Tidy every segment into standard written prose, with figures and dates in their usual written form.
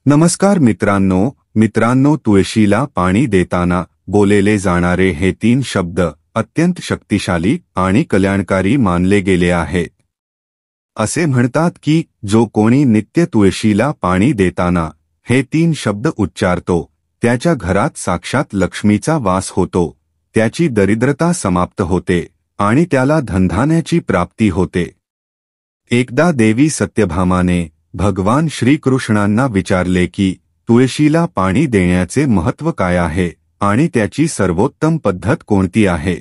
नमस्कार मित्रांनो, तुळशीला पाणी देताना बोलले जाणारे हे 3 शब्द अत्यंत शक्तिशाली आणि कल्याणकारी मानले गेले आहेत। असे म्हणतात की जो कोणी नित्य तुळशीला पाणी देताना हे 3 शब्द उच्चारतो त्याच्या घरात साक्षात लक्ष्मीचा वास होतो, त्याची दरिद्रता समाप्त होते आणि त्याला धनधान्याची प्राप्ती होते। एकदा देवी सत्यभामाने भगवान श्रीकृष्णांना विचारले की तुळशीला पाणी देण्याचे महत्त्व काय आहे आणि त्याची सर्वोत्तम पद्धत कोणती आहे।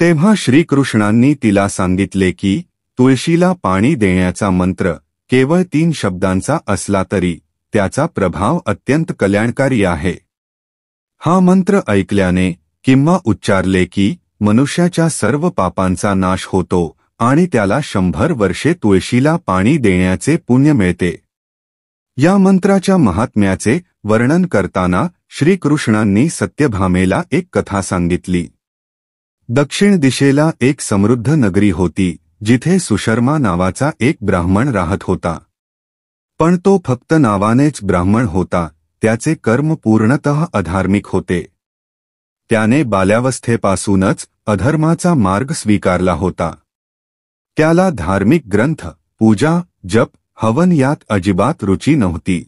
तेव्हा श्रीकृष्णांनी तिला सांगितले की तुळशीला पाणी देण्याचा मंत्र केवळ 3 शब्दांचा असला तरी त्याचा प्रभाव अत्यंत कल्याणकारी आहे। हा मंत्र ऐकल्याने किंवा उच्चारले की मनुष्याच्या सर्व पापांचा नाश होतो आणि त्याला 100 वर्षे तुळशीला पाणी देण्याचे पुण्य मिळते। या मंत्राच्या महात्म्याचे वर्णन करताना श्रीकृष्णांनी सत्यभामेला एक कथा सांगितली। दक्षिण दिशेला एक समृद्ध नगरी होती जिथे सुशर्मा नावाचा एक ब्राह्मण राहत होता। पण तो फक्त नावानेच ब्राह्मण होता, त्याचे कर्म पूर्णतः अधार्मिक होते। त्याने बाल्यावस्थेपासूनच अधर्माचा मार्ग स्वीकारला होता। त्याला धार्मिक ग्रंथ, पूजा, जप, हवन यात अजिबात रुची नव्हती।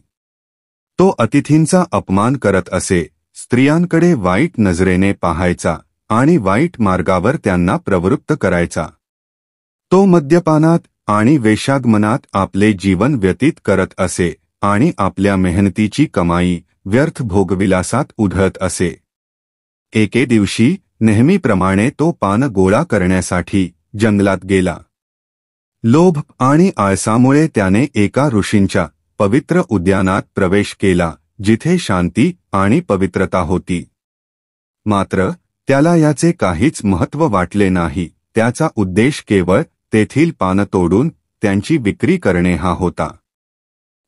तो अतिथींचा अपमान करत असे, स्त्रियांकडे वाईट नजरेने पाहायचा आणि वाईट मार्गावर त्यांना प्रवृत्त करायचा। तो मद्यपानात आणि वेश्यागमनात आपले जीवन व्यतीत करत असे आणि आपल्या मेहनतीची कमाई व्यर्थ भोगविलासात उधळत असे। एके दिवशी नेहमीप्रमाणे तो पान गोळा करण्यासाठी जंगलात गेला। लोभ आणि आळसामुळे त्याने एका ऋषींच्या पवित्र उद्यानात प्रवेश केला जिथे शांती आणि पवित्रता होती। मात्र त्याला याचे काहीच महत्त्व वाटले नाही। त्याचा उद्देश केवळ तेथील पानं तोडून त्यांची विक्री करणे हा होता।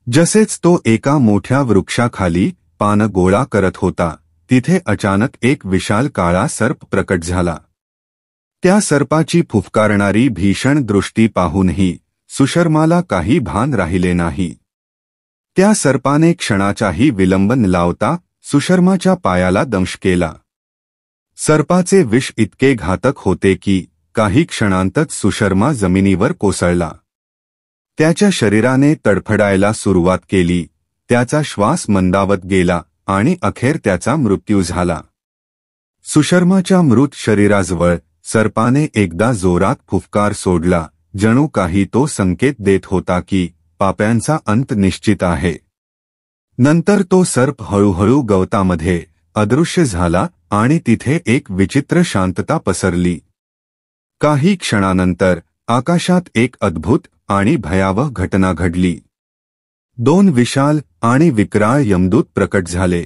जसेच तो एका मोठ्या वृक्षाखाली पानं गोळा करत होता तिथे अचानक एक विशाल काळा सर्प प्रकट झाला। त्या सर्पाची फुफकारणारी भीषण दृष्टी पाहूनही सुशर्माला काही भान राहिले नाही। त्या सर्पाने क्षणाचाही विलंब न लावता सुशर्माच्या पायाला दंश केला। सर्पाचे विष इतके घातक होते की काही क्षणांतच सुशर्मा जमिनीवर कोसळला। त्याच्या शरीराने तडफडायला सुरुवात केली, त्याचा श्वास मंदावत गेला आणि अखेर त्याचा मृत्यू झाला। सुशर्माच्या मृत शरीराजवळ सर्पाने एकदा जोरात फुफकार सोडला, जणू काही तो संकेत देत होता की पाप्यांचा अंत निश्चित आहे। नंतर तो सर्प हळूहळू गवतामध्ये अदृश्य झाला आणि तिथे एक विचित्र शांतता पसरली। काही क्षणानंतर आकाशात एक अद्भुत आणि भयावह घटना घडली। 2 विशाल आणि विक्राळ यमदूत प्रकट झाले।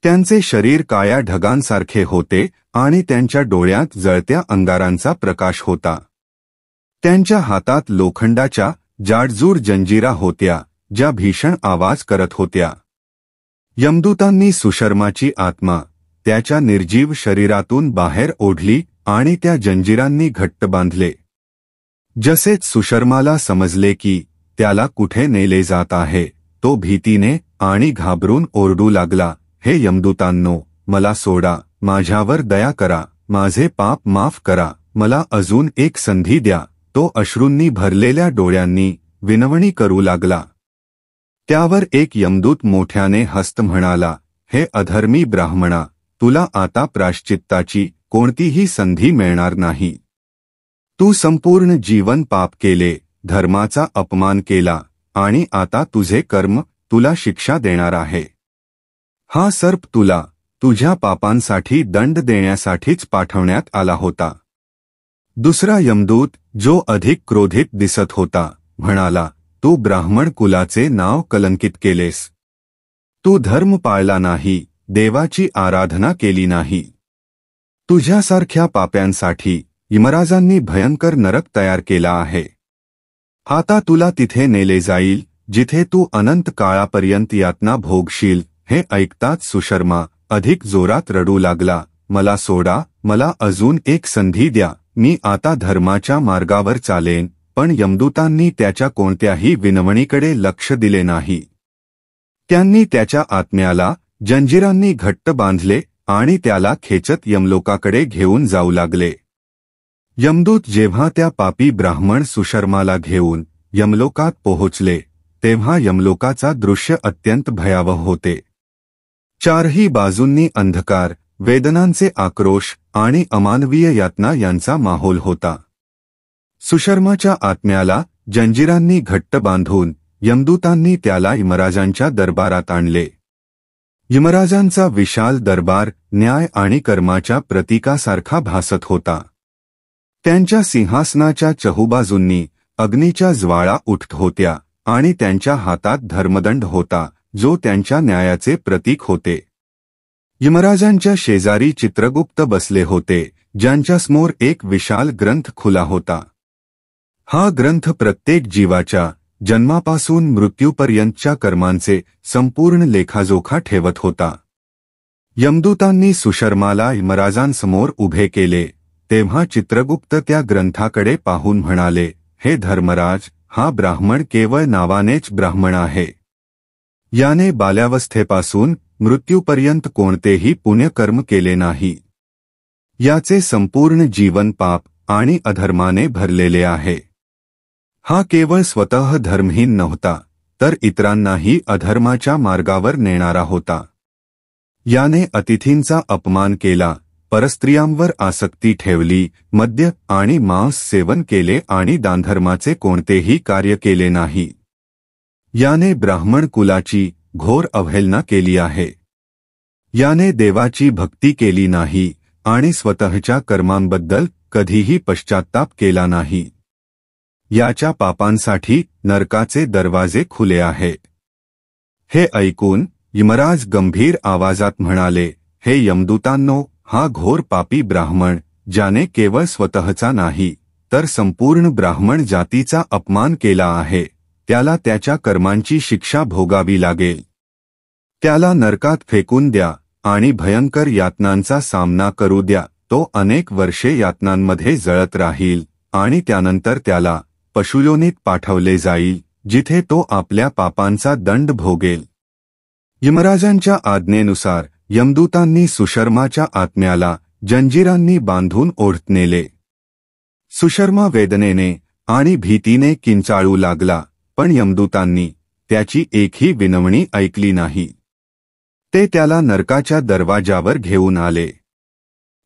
त्यांचे शरीर काळ्या ढगांसारखे होते आणि त्यांच्या डोळ्यात जळत्या अंगारांचा प्रकाश होता। त्यांच्या हातात लोखंडाच्या जाडजूड जंजिरा होत्या ज्या भीषण आवाज करत होत्या। यमदूतांनी सुशर्माची आत्मा त्याच्या निर्जीव शरीरातून बाहेर ओढली आणि त्या जंजिरांनी घट्ट बांधले। जसेच सुशर्माला समजले की त्याला कुठे नेले जात आहे, तो भीतीने आणि घाबरून ओरडू लागला, हे यमदूतांनो, मला सोडा, माझ्यावर दया करा, माझे पाप माफ करा, मला अजून एक संधी द्या। तो अश्रूंनी भरलेल्या डोळ्यांनी विनवणी करू लागला। त्यावर एक यमदूत मोठ्याने हसत म्हणाला, हे अधर्मी ब्राह्मणा, तुला आता प्रायश्चित्ताची कोणतीही संधी मिळणार नाही। तू संपूर्ण जीवन पाप केले, धर्माचा अपमान केला आणि आता तुझे कर्म तुला शिक्षा देणार आहे। हा सर्प तुला तुझ्या पापांसाठी दंड देण्यासाठीच पाठवण्यात आला होता। दुसरा यमदूत, जो अधिक क्रोधित दिसत होता, म्हणाला, तू ब्राह्मण कुलाचे नाव कलंकित केलेस। तू धर्म पाळला नाही, देवाची आराधना केली नाही। तुझ्यासारख्या पाप्यांसाठी यमराजांनी भयंकर नरक तयार केला आहे। आता तुला तिथे नेले जाईल जिथे तू अनंत काळापर्यंत यातना भोगशील। हे ऐकताच सुशर्मा अधिक जोरात रडू लागला, मला सोडा, मला अजून एक संधी द्या, मी आता धर्माच्या मार्गावर चालेन। पण यमदूतांनी त्याच्या कोणत्याही विनवणीकडे लक्ष दिले नाही। त्यांनी त्याच्या आत्म्याला जंजिरांनी घट्ट बांधले आणि त्याला खेचत यमलोकाकडे घेऊन जाऊ लागले. यमदूत जेव्हा त्या पापी ब्राह्मण सुशर्माला घेऊन यमलोकात पोहोचले तेव्हा यमलोकाचा दृश्य अत्यंत भयावह होते. चारही बाजूंनी अंधकार, वेदनांचे आक्रोश आणि अमानवीय यातना यांचा माहोल होता. सुशर्माच्या आत्म्याला जंजिरांनी घट्ट बांधून यमदूतांनी त्याला यमराजांच्या दरबारात आणले. यमराजांचा विशाल दरबार न्याय आणि कर्माच्या प्रतीकासारखा भासत होता. त्यांच्या सिंहासनाच्या चहूबाजूंनी अग्नीच्या ज्वाळा उठत होत्या आणि त्यांच्या हातात धर्मदंड होता जो त्यांच्या न्यायाचे प्रतीक होते. यमराजांच्या शेजारी चित्रगुप्त बसले होते ज्यांच्यासमोर एक विशाल ग्रंथ खुला होता. हा ग्रंथ प्रत्येक जीवाच्या जन्मापासून मृत्यूपर्यंतच्या कर्मांचे संपूर्ण लेखाजोखा ठेवत होता. यमदूतांनी सुशर्माला यमराजांसमोर उभे केले तेव्हा चित्रगुप्त त्या ग्रंथाकडे पाहून म्हणाले, हे धर्मराज, हा ब्राह्मण केवळ नावानेच ब्राह्मण आहे. याने बाल्यावस्थेपासून मृत्यूपर्यंत कोणतेही पुण्यकर्म केले नाही. याचे संपूर्ण जीवन पाप आणि अधर्माने भरलेले आहे. हा केवळ स्वतः धर्महीन नव्हता तर इतरांनाही अधर्माच्या मार्गावर नेणारा होता. याने अतिथींचा अपमान केला, परस्त्रियांवर आसक्ती ठेवली, मद्य आणि मांस सेवन केले आणि दानधर्माचे कोणतेही कार्य केले नाही. याने ब्राह्मण कुलाची घोर अवहेलना केली आहे. याने देवाची भक्ती केली नाही आणि स्वतःच्या कर्मांबद्दल कधीही पश्चात्ताप केला नाही. याच्या पापांसाठी नरकाचे दरवाजे खुले आहेत. हे ऐकून यमराज गंभीर आवाजात म्हणाले, हे यमदूतांनो, हा घोर पापी ब्राह्मण ज्याने केवळ स्वतःचा नाही तर संपूर्ण ब्राह्मण जातीचा अपमान केला आहे, त्याला त्याच्या कर्मांची शिक्षा भोगावी लागेल. त्याला नरकात फेकून द्या आणि भयंकर यातनांचा सामना करू द्या. तो अनेक वर्षे यातनांमध्ये जळत राहील आणि त्यानंतर त्याला पशुयोनीत पाठवले जाईल जिथे तो आपल्या पापांचा दंड भोगेल. यमराजांच्या आज्ञेनुसार यमदूतांनी सुशर्माच्या आत्म्याला जंजिरांनी बांधून ओढत नेले. सुशर्मा वेदनेने आणि भीतीने किंचाळू लागला, पण यमदूतांनी त्याची एकही विनवणी ऐकली नाही. ते त्याला नरकाच्या दरवाजावर घेऊन आले.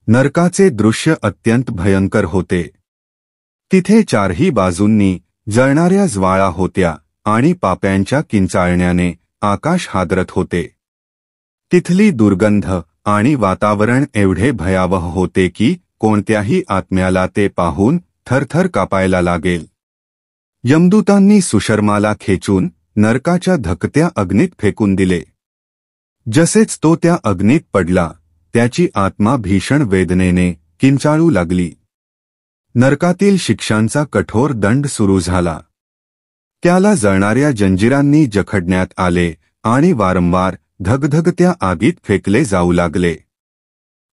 नरकाचे दृश्य अत्यंत भयंकर होते. तिथे चारही बाजूंनी जळणाऱ्या ज्वाळा होत्या आणि पाप्यांच्या किंचाळण्याने आकाश हादरत होते. तिथली दुर्गंध आणि वातावरण एवढे भयावह होते की कोणत्याही आत्म्याला ते पाहून थरथर कापायला लागेल. यमदूतांनी सुशर्माला खेचून नरकाच्या धकत्या अग्नीत फेकून दिले. जसेच तो त्या अग्नीत पडला, त्याची आत्मा भीषण वेदनेने किंचाळू लागली. नरकातील शिक्षांचा कठोर दंड सुरू झाला. त्याला जळणाऱ्या जंजिरांनी जखडण्यात आले आणि वारंवार धगधगत्या आगीत फेकले जाऊ लागले.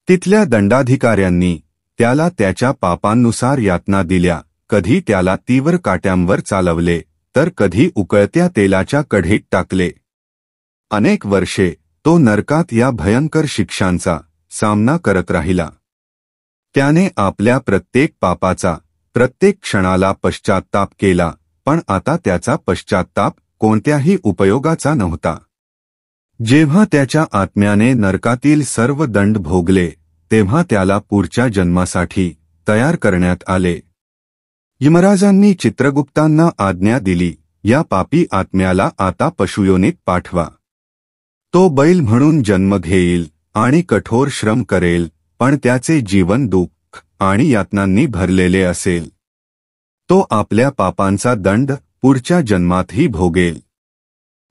तिथल्या दंडाधिकाऱ्यांनी त्याला त्याच्या पापांनुसार यातना दिल्या. कधी त्याला तीव्र काट्यांवर चालवले तर कधी उकळत्या तेलाच्या कढईत टाकले. अनेक वर्षे तो नरकात या भयंकर शिक्षांचा सामना करत राहिला. त्याने आपल्या प्रत्येक पापाचा प्रत्येक क्षणाला पश्चात्ताप केला, पण आता त्याचा पश्चात्ताप कोणत्याही उपयोगाचा नव्हता. जेव्हा त्याच्या आत्म्याने नरकातील सर्व दंड भोगले तेव्हा त्याला पुढच्या जन्मासाठी तयार करण्यात आले. यमराजांनी चित्रगुप्तांना आज्ञा दिली, या पापी आत्म्याला आता पशुयोनीत पाठवा. तो बैल म्हणून जन्म घेईल आणि कठोर श्रम करेल, पण त्याचे जीवन दुःख आणि यातनांनी भरलेले असेल. तो आपल्या पापांचा दंड पुढच्या जन्मातही भोगेल.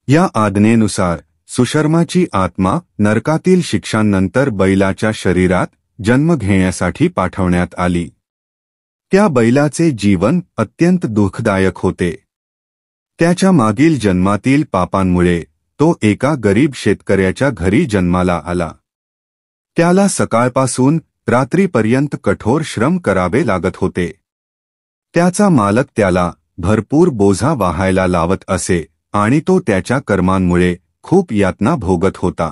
या आज्ञेनुसार सुशर्माची आत्मा नरकातील शिक्षांनंतर बैलाच्या शरीरात जन्म घेण्यासाठी पाठवण्यात आली. त्या बैलाचे जीवन अत्यंत दुःखदायक होते. त्याच्या मागील जन्मातील पापांमुळे तो एका गरीब शेतकऱ्याच्या घरी जन्माला आला. त्याला सकाळपासून रात्रीपर्यंत कठोर श्रम करावे लागत होते. त्याचा मालक त्याला भरपूर बोझा वाहायला लावत असे आणि तो त्याच्या कर्मांमुळे खूप यातना भोगत होता.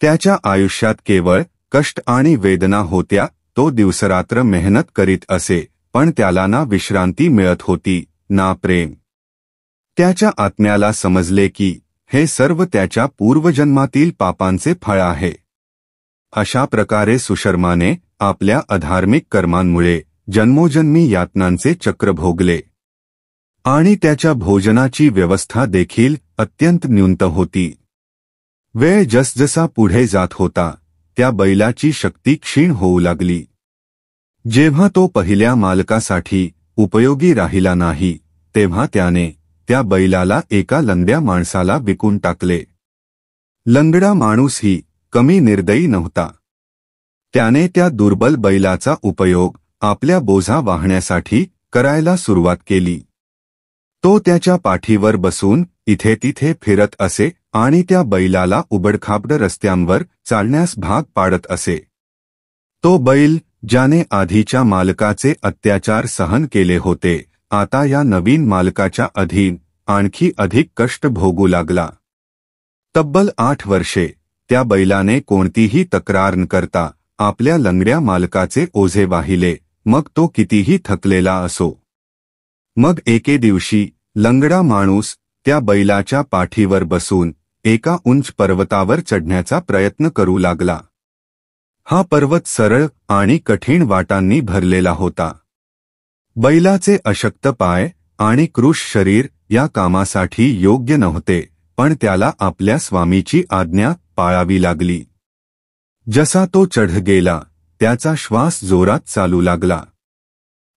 त्याच्या आयुष्यात केवळ कष्ट आणि वेदना होत्या. तो दिवसरात्र मेहनत करीत असे, पण त्याला ना विश्रांती मिळत होती ना प्रेम. त्याच्या आत्म्याला समजले की हे सर्व त्याच्या पूर्वजन्मातील पापांचे फळ आहे. अशा प्रकारे सुशर्माने आपल्या अधार्मिक कर्मांमुळे जन्मोजन्मी यातनांचे चक्र भोगले आणि त्याच्या भोजनाची व्यवस्था देखील अत्यंत न्यूनत होती. वेळ जसजसा पुढे जात होता त्या बैलाची शक्ती क्षीण होऊ लागली. जेव्हा तो पहिल्या मालकासाठी उपयोगी राहिला नाही तेव्हा त्याने त्या बैलाला एका लंगड्या माणसाला विकून टाकले. लंगडा माणूसही कमी निर्दयी नव्हता. त्याने त्या दुर्बल बैलाचा उपयोग आपल्या बोझा वाहण्यासाठी करायला सुरुवात केली. तो त्याच्या पाठीवर बसून इथे तिथे फिरत असे आणि त्या बैलाला उबडखाबड रस्त्यांवर चालण्यास भाग पाडत असे. तो बैल ज्याने आधीच्या मालकाचे अत्याचार सहन केले होते आता या नवीन मालकाच्या अधीन आणखी अधिक कष्ट भोगू लागला. तब्बल 8 वर्षे त्या बैलाने कोणतीही तक्रार न करता आपल्या लंगड्या मालकाचे ओझे वाहिले, मग तो कितीही थकलेला असो. मग एके दिवशी लंगडा माणूस त्या बैलाच्या पाठीवर बसून एका उंच पर्वतावर चढण्याचा प्रयत्न करू लागला. हा पर्वत सरळ आणि कठीण वाटांनी भरलेला होता. बैलाचे अशक्त पाय आणि कृश शरीर या कामासाठी योग्य नव्हते, पण त्याला आपल्या स्वामीची आज्ञा पाळावी लागली. जसा तो चढ गेला त्याचा श्वास जोरात चालू लागला.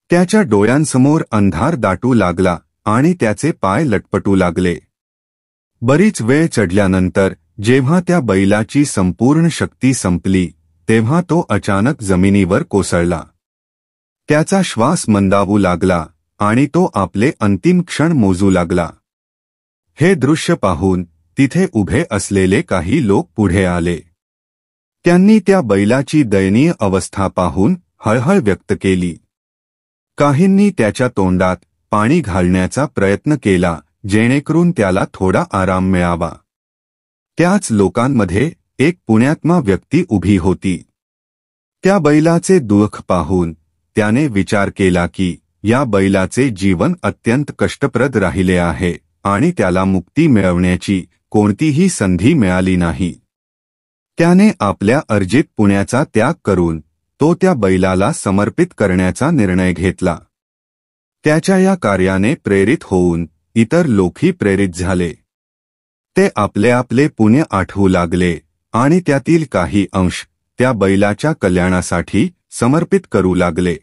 त्याच्या डोळ्यांसमोर अंधार दाटू लागला आणि त्याचे पाय लटपटू लागले. बरीच वेळ चढल्यानंतर जेव्हा त्या बैलाची संपूर्ण शक्ती संपली तेव्हा तो अचानक जमिनीवर कोसळला. त्याचा श्वास मंदावू लागला आणि तो आपले अंतिम क्षण मोजू लागला. हे दृश्य पाहून तिथे उभे असलेले काही लोक पुढे आले. त्यांनी त्या बैलाची दयनीय अवस्था पाहून हळहळ व्यक्त केली. काहींनी त्याच्या तोंडात पाणी घालण्याचा प्रयत्न केला जेणेकरून त्याला थोडा आराम मिळावा. त्याच लोकांमध्ये एक पुण्यात्मा व्यक्ती उभी होती. त्या बैलाचे दुःख पाहून त्याने विचार केला की या बैलाचे जीवन अत्यंत कष्टप्रद राहिले आहे आणि त्याला मुक्ती मिळवण्याची कोणतीही संधी मिळाली नाही. त्याने आपल्या अर्जित पुण्याचा त्याग करून तो त्या बैलाला समर्पित करण्याचा निर्णय घेतला. त्याच्या या कार्याने प्रेरित होऊन इतर लोकही प्रेरित झाले. ते आपले आपले पुण्य आठवू लागले आणि त्यातील काही अंश त्या बैलाच्या कल्याणासाठी समर्पित करू लागले.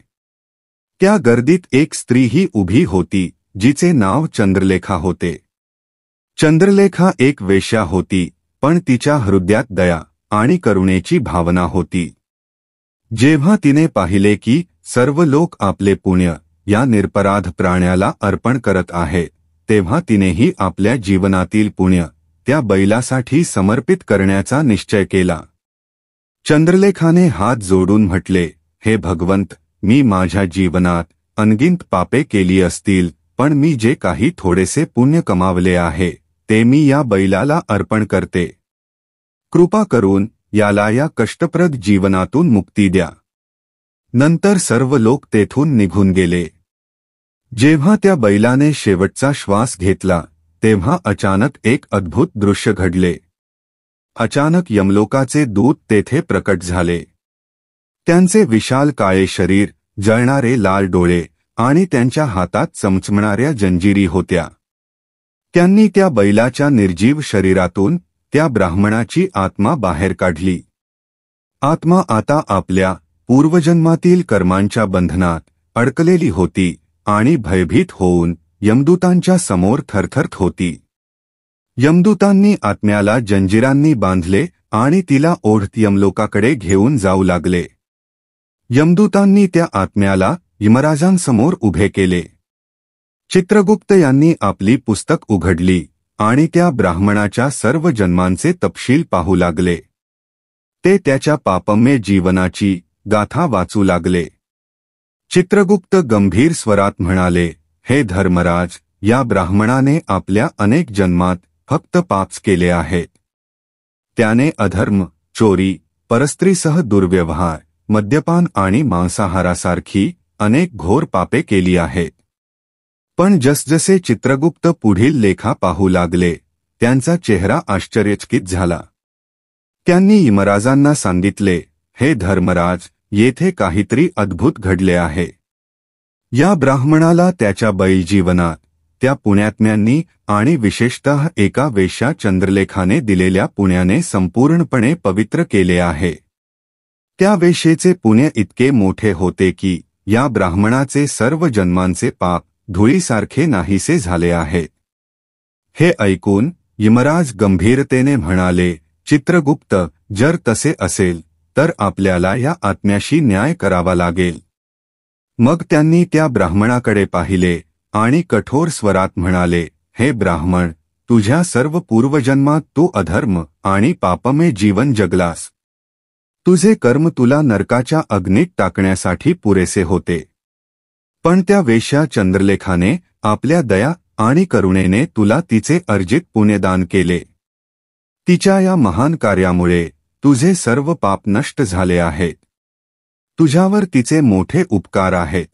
त्या गर्दीत एक स्त्रीही उभी होती जिचे नाव चंद्रलेखा होते. चंद्रलेखा एक वेश्या होती, पण तिच्या हृदयात दया आणि करुणेची भावना होती. जेव्हा तिने पाहिले की सर्व लोक आपले पुण्य या निरपराध प्राण्याला अर्पण करत आहेत तेव्हा तिनेही आपल्या जीवनातील पुण्य त्या बैलासाठी समर्पित करण्याचा निश्चय केला. चंद्रलेखाने हात जोडून म्हटले, हे भगवंत, मी माझ्या जीवनात अनगिनत पापे केली असतील, पण मी जे काही थोडेसे पुण्य कमावले आहे ते मी या बैलाला अर्पण करते. कृपा करून याला या कष्टप्रद जीवनातून मुक्ती द्या. नंतर सर्व लोक तेथून निघून गेले. जेव्हा त्या बैलाने शेवटचा श्वास घेतला तेव्हा अचानक एक अद्भुत दृश्य घडले. अचानक यमलोकाचे दूत तेथे प्रकट झाले. त्यांचे विशाल काळे शरीर, जळणारे लाल डोळे आणि त्यांच्या हातात चमचमणाऱ्या जंजिरी होत्या. त्यांनी त्या बैलाच्या निर्जीव शरीरातून त्या ब्राह्मणाची आत्मा बाहेर काढली. आत्मा आता आपल्या पूर्वजन्मातील कर्मांच्या बंधनात अडकलेली होती आणि भयभीत होऊन यमदूतांच्या समोर थरथरत होती. यमदूतांनी आत्म्याला जंजिरांनी बांधले आणि तिला ओढत यमलोकाकडे घेऊन जाऊ लागले. यमदूतांनी त्या आत्म्याला यमराजांसमोर उभे केले. चित्रगुप्त यांनी आपली पुस्तक उघडली आणि त्या ब्राह्मणाच्या सर्व जन्मांचे तपशील पाहू लागले. ते त्याच्या पापम्य जीवनाची गाथा वाचू लागले. चित्रगुप्त गंभीर स्वरात म्हणाले, हे धर्मराज, या ब्राह्मणाने आपल्या अनेक जन्मात फक्त पापच केले आहेत. त्याने अधर्म, चोरी, परस्त्रीसह दुर्व्यवहार, मद्यपान आणि मांसाहारासारखी अनेक घोर पापे केली आहेत. पण जसजसे चित्रगुप्त पुढील लेखा पाहू लागले, त्यांचा चेहरा आश्चर्यचकित झाला. त्यांनी यमराजांना सांगितले, हे धर्मराज, येथे काहीतरी अद्भुत घडले आहे. या ब्राह्मणाला त्याच्या बैलजीवनात, त्या पुण्यात्म्यांनी आणि विशेषतः एका वेश्या चंद्रलेखाने दिलेल्या पुण्याने संपूर्णपणे पवित्र केले आहे. त्या वेश्येचे पुण्य इतके मोठे होते की या ब्राह्मणाचे सर्व जन्मांचे पाप धुळीसारखे नाहीसे झाले आहेत. हे ऐकून यमराज गंभीरतेने म्हणाले, चित्रगुप्त, जर तसे असेल तर आपल्याला या आत्म्याशी न्याय करावा लागेल. मग त्यांनी त्या ब्राह्मणाकडे पाहिले आणि कठोर स्वरात म्हणाले, हे ब्राह्मण, तुझ्या सर्व पूर्वजन्मात तू अधर्म आणि पापमय जीवन जगलास. तुझे कर्म तुला नरकाच्या अग्नीत टाकण्यासाठी पुरेसे होते. पण त्या वेश्या चंद्रलेखाने आपल्या दया आणि करुणेने तुला तिचे अर्जित पुण्यदान केले. तिच्या या महान कार्यामुळे तुझे सर्व पाप नष्ट झाले आहेत. तुझ्यावर तिचे मोठे उपकार आहेत.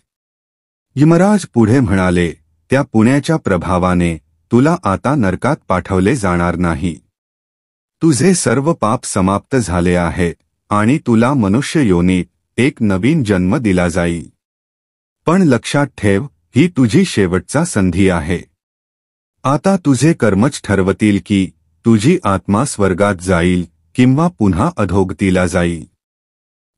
यमराज पुढे म्हणाले, त्या पुण्याच्या प्रभावाने तुला आता नरकात पाठवले जाणार नाही. तुझे सर्व पाप समाप्त झाले आहेत आणि तुला मनुष्य योनीत एक नवीन जन्म दिला जाईल. पण लक्षात ठेव, ही तुझी शेवटचा संधी आहे. आता तुझे कर्मच ठरवतील की तुझी आत्मा स्वर्गात जाईल किंवा पुन्हा अधोगतीला जाईल.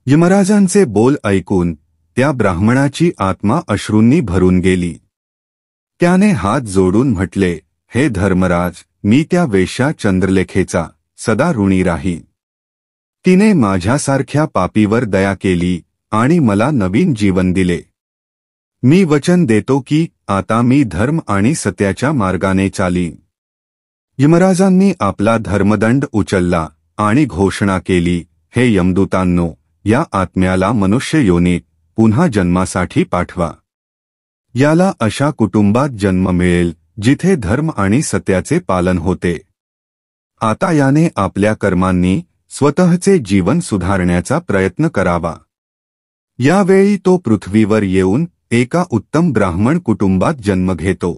यमराजांचे बोल ऐकून त्या ब्राह्मणाची आत्मा अश्रूंनी भरून गेली. त्याने हात जोडून म्हटले, हे धर्मराज, मी त्या वेश्या चंद्रलेखेचा सदा ऋणी राहीन. तिने माझ्यासारख्या पापीवर दया केली आणि मला नवीन जीवन दिले. मी वचन देतो की आता मी धर्म आणि सत्याच्या मार्गाने चालीन. यमराजांनी आपला धर्मदंड उचलला आणि घोषणा केली, हे यमदूतांनो, या आत्म्याला मनुष्य योनीत पुन्हा जन्मासाठी पाठवा. याला अशा कुटुंबात जन्म मिळेल जिथे धर्म आणि सत्याचे पालन होते. आता याने आपल्या कर्मांनी स्वतःचे जीवन सुधारण्याचा प्रयत्न करावा. यावेळी तो पृथ्वीवर येऊन एका उत्तम ब्राह्मण कुटुंबात जन्म घेतो.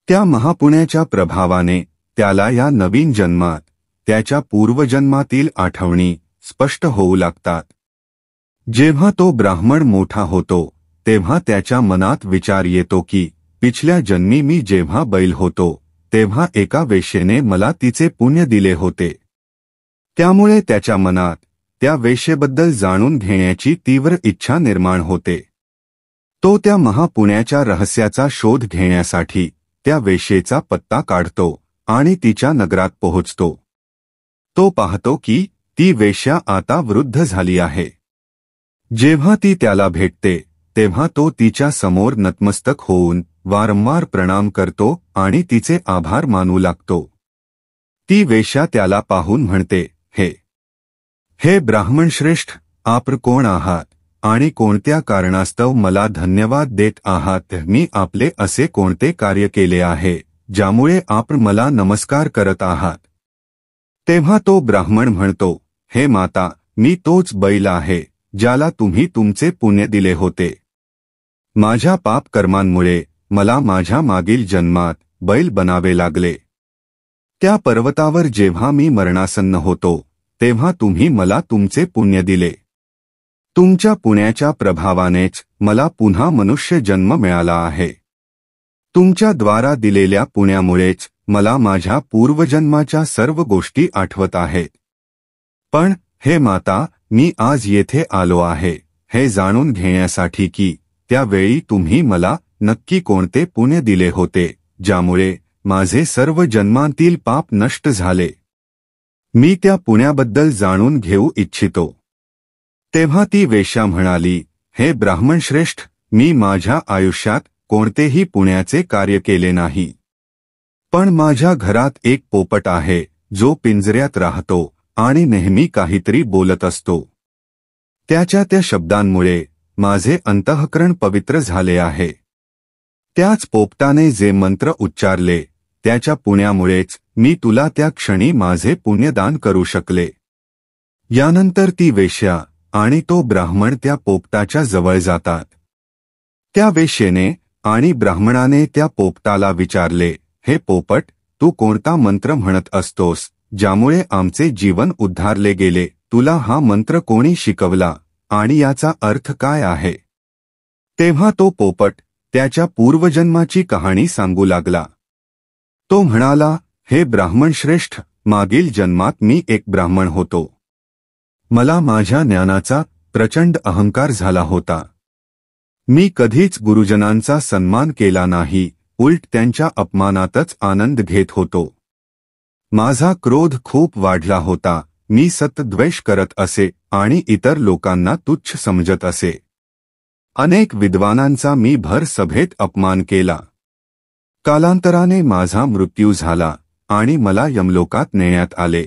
त्या महापुण्याच्या प्रभावाने त्याला या नवीन जन्मात त्याच्या पूर्वजन्मातील आठवणी स्पष्ट होऊ लागतात. जेव्हा तो ब्राह्मण मोठा होतो तेव्हा त्याच्या मनात विचार येतो की पिछल्या जन्मी मी जेव्हा बैल होतो तेव्हा एका वेश्येने मला तिचे पुण्य दिले होते. त्यामुळे त्याच्या मनात त्या वेश्येबद्दल जाणून घेण्याची तीव्र इच्छा निर्माण होते. तो त्या महापुण्याच्या रहस्याचा शोध घेण्यासाठी त्या वेश्येचा पत्ता काढतो आणि तिच्या नगरात पोहोचतो. तो पाहतो की ती वेश्या आता वृद्ध झाली आहे. जेव्हा ती त्याला भेटते तेव्हा तो तिच्या समोर नतमस्तक होऊन वारंवार प्रणाम करतो आणि तिचे आभार मानू लागतो. ती वेश्या त्याला पाहून म्हणते, हे ब्राह्मणश्रेष्ठ, आप कोण आहात आणि कोणत्या कारणास्तव मला धन्यवाद देत आहात? मी आपले असे कोणते कार्य केले आहे ज्यामुळे आप मला नमस्कार करत आहात? तेव्हा तो ब्राह्मण म्हणतो, हे माता, मी तोच बैल आहे ज्याला तुम्ही तुमचे पुण्य दिले होते. माझ्या पाप कर्मांमुळे मला माझ्या मागील जन्मात बैल बनावे लागले. त्या पर्वतावर जेव्हा मी मरणासन्न होतो तेव्हा तुम्ही मला तुमचे पुण्य दिले. तुमच्या पुण्याच्या प्रभावानेच मला पुन्हा मनुष्य जन्म मिळाला आहे. तुमच्या द्वारा दिलेल्या पुण्यामुळेच मला माझ्या पूर्वजन्माच्या सर्व गोष्टी आठवत आहेत. पण हे माता, मी आज येथे आलो आहे हे जाणून घेण्यासाठी की त्यावेळी तुम्ही मला नक्की कोणते पुण्य दिले होते ज्यामुळे माझे सर्व जन्मांतील पाप नष्ट झाले. मी त्या पुण्याबद्दल जाणून घेऊ इच्छितो. तेव्हा ती वेश्या म्हणाली, हे ब्राह्मणश्रेष्ठ, मी माझ्या आयुष्यात कोणतेही पुण्याचे कार्य केले नाही. पण माझ्या घरात एक पोपट आहे जो पिंजऱ्यात राहतो आणि नेहमी काहीतरी बोलत असतो. त्याच्या त्या शब्दांमुळे माझे अंतःकरण पवित्र झाले आहे. त्याच पोपटाने जे मंत्र उच्चारले त्याच्या पुण्यामुळेच मी तुला त्या क्षणी माझे पुण्यदान करू शकले. यानंतर ती वेश्या आणि तो ब्राह्मण त्या पोपटाच्या जवळ जातात. त्या वेश्येने आणि ब्राह्मणाने त्या पोपटाला विचारले, हे पोपट, तू कोणता मंत्र म्हणत असतोस ज्यामुळे आमचे जीवन उद्धारले गेले? तुला हा मंत्र कोणी शिकवला आणि याचा अर्थ काय आहे? तेव्हा तो पोपट त्याच्या पूर्वजन्माची कहाणी सांगू लागला. तो म्हणाला, हे ब्राह्मण श्रेष्ठ, मागील जन्मात मी एक ब्राह्मण होतो. मला माझ्या ज्ञानाचा प्रचंड अहंकार झाला होता. मी कधीच गुरुजनांचा सन्मान केला नाही, उलट त्यांच्या अपमानातच आनंद घेत होतो. माझा क्रोध खूप वाढला होता. मी सतद्वेष करत असे आणि इतर लोकांना तुच्छ समजत असे. अनेक विद्वानांचा मी भर सभेत अपमान केला. कालांतराने माझा मृत्यू झाला आणि मला यमलोकात नेण्यात आले.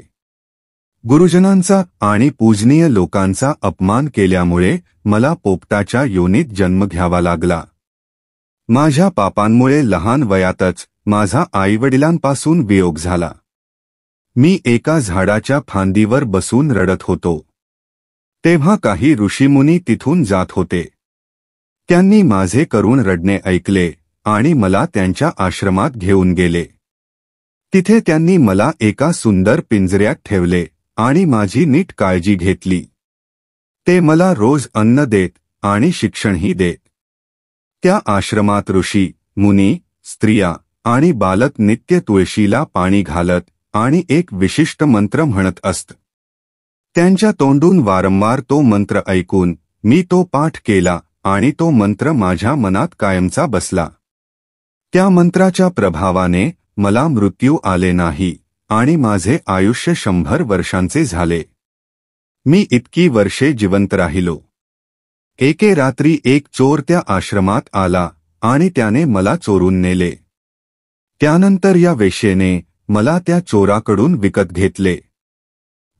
गुरुजनांचा आणि पूजनीय लोकांचा अपमान केल्यामुळे मला पोपटाच्या योनीत जन्म घ्यावा लागला. माझ्या पापांमुळे लहान वयातच माझा आईवडिलांपासून वियोग झाला. मी एका झाडाच्या फांदीवर बसून रडत होतो. तेव्हा काही ऋषीमुनी तिथून जात होते. त्यांनी माझे करुण रडणे ऐकले आणि मला त्यांच्या आश्रमात घेऊन गेले. तिथे त्यांनी मला एका सुंदर पिंजऱ्यात ठेवले आणि माझी नीट काळजी घेतली. ते मला रोज अन्न देत आणि शिक्षणही देत. त्या आश्रमात ऋषी, मुनी, स्त्रिया आणि बालक नित्य तुळशीला पाणी घालत आणि एक विशिष्ट मंत्र म्हणत असत. त्यांच्या तोंडून वारंवार तो मंत्र ऐकून मी तो पाठ केला आणि तो मंत्र माझ्या मनात कायमचा बसला. त्या मंत्राच्या प्रभावाने मला मृत्यू आले नाही आणि माझे आयुष्य 100 वर्षांचे झाले. मी इतकी वर्षे जिवंत राहिलो. एके रात्री एक चोर त्या आश्रमात आला आणि त्याने मला चोरून नेले. त्यानंतर या वेश्येने मला त्या चोराकडून विकत घेतले.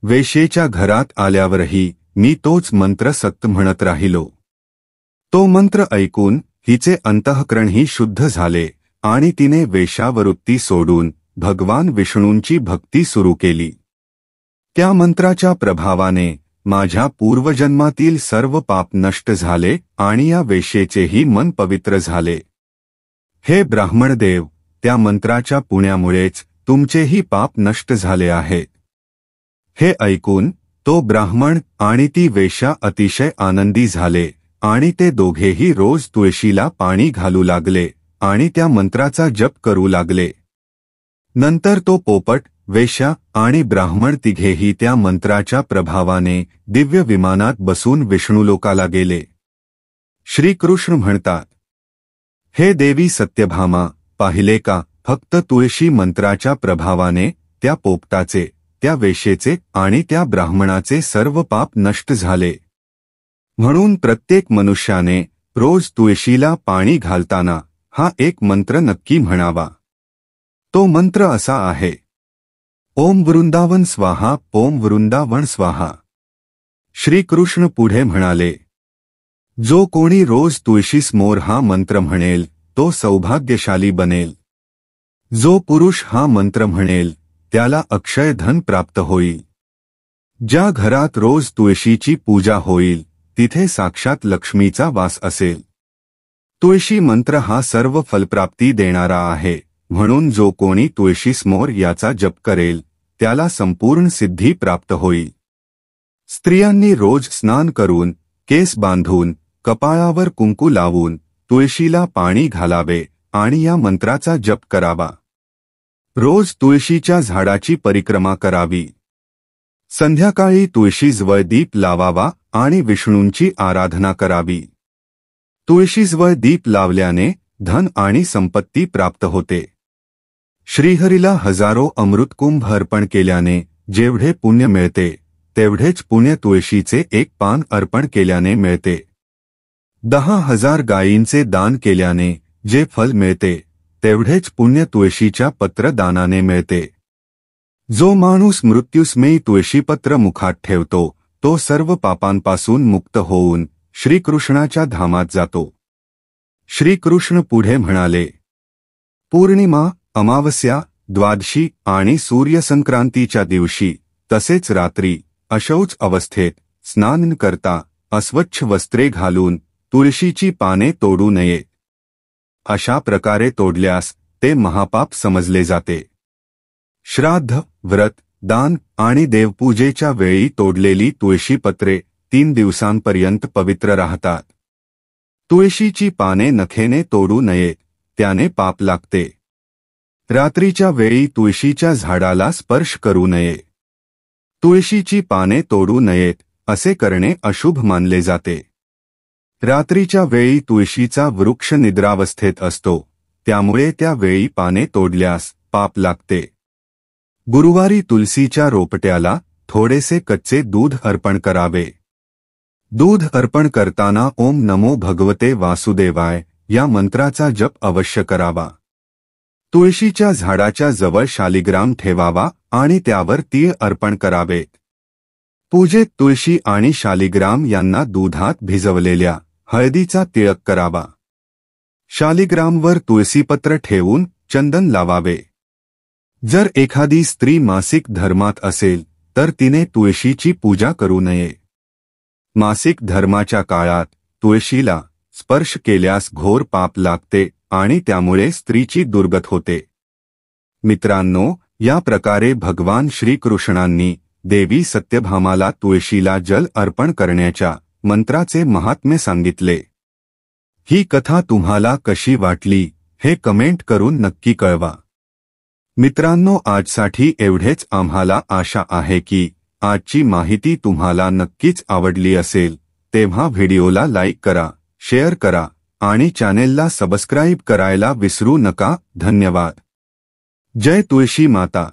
वेश्येच्या घरात आल्यावरही मी तोच मंत्र सतत म्हणत राहिलो. तो मंत्र ऐकून हिचे अंतःकरणही शुद्ध झाले आणि तिने वेश्यावृत्ती सोडून भगवान विष्णूंची भक्ती सुरू केली. त्या मंत्राच्या प्रभावाने माझ्या पूर्वजन्मातील सर्व पाप नष्ट झाले आणि या वेश्येचेही मन पवित्र झाले. हे ब्राह्मणदेव, त्या मंत्राच्या पुण्यामुळेच तुमचेही पाप नष्ट झाले आहेत. हे ऐकून तो ब्राह्मण आणि ती वेश्या अतिशय आनंदी झाले आणि ते दोघेही रोज तुळशीला पाणी घालू लागले आणि त्या मंत्राचा जप करू लागले. नंतर तो पोपट, वेश्या आणि ब्राह्मण तिघेही त्या मंत्राच्या प्रभावाने दिव्य विमानात बसून विष्णुलोकाला गेले. श्रीकृष्ण म्हणतात, हे देवी सत्यभामा, पाहिले का, फक्त तुळशी मंत्राच्या प्रभावाने त्या पोपटाचे, त्या वेश्येचे आणि त्या ब्राह्मणाचे सर्व पाप नष्ट झाले. म्हणून प्रत्येक मनुष्याने रोज तुळशीला पाणी घालताना हा एक मंत्र नक्की म्हणावा. तो मंत्र असा आहे, ओम वृंदावन स्वाहा, ओम वृंदावन स्वाहा. श्रीकृष्ण पुढे म्हणाले, जो कोणी रोज तुळशीसमोर हा मंत्र म्हणेल तो सौभाग्यशाली बनेल. जो पुरुष हा मंत्र म्हणेल त्याला अक्षय धन प्राप्त होईल. ज्या घरात रोज तुळशीची पूजा होईल तिथे साक्षात लक्ष्मीचा वास असेल. तुळशी मंत्र हा सर्व फलप्राप्ती देणारा आहे, म्हणून जो कोणी तुळशीसमोर याचा जप करेल त्याला संपूर्ण सिद्धी प्राप्त होईल. स्त्रियांनी रोज स्नान करून, केस बांधून, कपाळावर कुंकू लावून तुळशीला पाणी घालावे आणि या मंत्राचा जप करावा. रोज तुळशीच्या झाडाची परिक्रमा करावी. संध्याकाळी तुळशीजवळ दीप लावावा आणि विष्णूंची आराधना करावी. तुळशीजवळ दीप लावल्याने धन आणि संपत्ती प्राप्त होते. श्रीहरीला हजारो अमृतकुंभ अर्पण केल्याने जेवढे पुण्य मिळते तेवढेच पुण्य तुळशीचे एक पान अर्पण केल्याने मिळते. 10,000 गायींचे दान केल्याने जे फल मिळते तेवढेच पुण्य तुळशीच्या पत्रदानाने मिळते. जो माणूस मृत्युसमयी तुळशीपत्र मुखात ठेवतो तो सर्व पापांपासून मुक्त होऊन श्रीकृष्णाच्या धामात जातो. श्रीकृष्ण पुढे म्हणाले, पौर्णिमा, अमावस्या, द्वादशी आणि सूर्यसंक्रांतीच्या दिवशी तसेच रात्री अशौच अवस्थेत स्नान न करता अस्वच्छ वस्त्रे घालून तुळशीची पाने तोडू नये. अशा प्रकारे तोडल्यास ते महापाप समजले जाते. श्राद्ध, व्रत, दान आणि देवपूजेच्या वेळी तोडलेली तुळशीपत्रे 3 दिवसांपर्यंत पवित्र राहतात. तुळशीची पाने नखेने तोडू नयेत, त्याने पाप लागते. रात्रीच्या वेळी तुळशीच्या झाडाला स्पर्श करू नये. तुळशीची पाने तोडू नयेत असे करणे अशुभ मानले जाते. रात्रीच्या वेळी तुळशीचा वृक्ष निद्रावस्थेत असतो, त्यामुळे त्या वेळी पाने तोडल्यास पाप लागते. गुरुवारी तुलसीच्या रोपट्याला थोडेसे कच्चे दूध अर्पण करावे. दूध अर्पण करताना ओम नमो भगवते वासुदेवाय या मंत्राचा जप अवश्य करावा. तुळशीच्या झाडाच्या जवळ शालिग्राम ठेवावा आणि त्यावर तीळ अर्पण करावेत. पूजेत तुळशी आणि शालिग्राम यांना दुधात भिजवलेल्या हळदीचा तिळक करावा. शालिग्रामवर तुळसीपत्र ठेवून चंदन लावावे. जर एखादी स्त्री मासिक धर्मात असेल तर तिने तुळशीची पूजा करू नये. मासिक धर्माच्या काळात तुळशीला स्पर्श केल्यास घोर पाप लागते आणि त्यामुळे स्त्रीची दुर्गत होते. मित्रांनो, या प्रकारे भगवान श्रीकृष्णांनी देवी सत्यभामाला तुळशीला जल अर्पण करण्याच्या मंत्राचे महात्म्य सांगितले. ही कथा तुम्हाला कशी वाटली हे कमेंट करून नक्की कळवा. मित्रांनो, आजसाठी एवढेच. आम्हाला आशा आहे की आजची माहिती तुम्हाला नक्कीच आवडली असेल. तेव्हा व्हिडिओला लाईक करा, शेअर करा आणि चॅनेलला सबस्क्राईब करायला विसरू नका. धन्यवाद. जय तुळशी माता.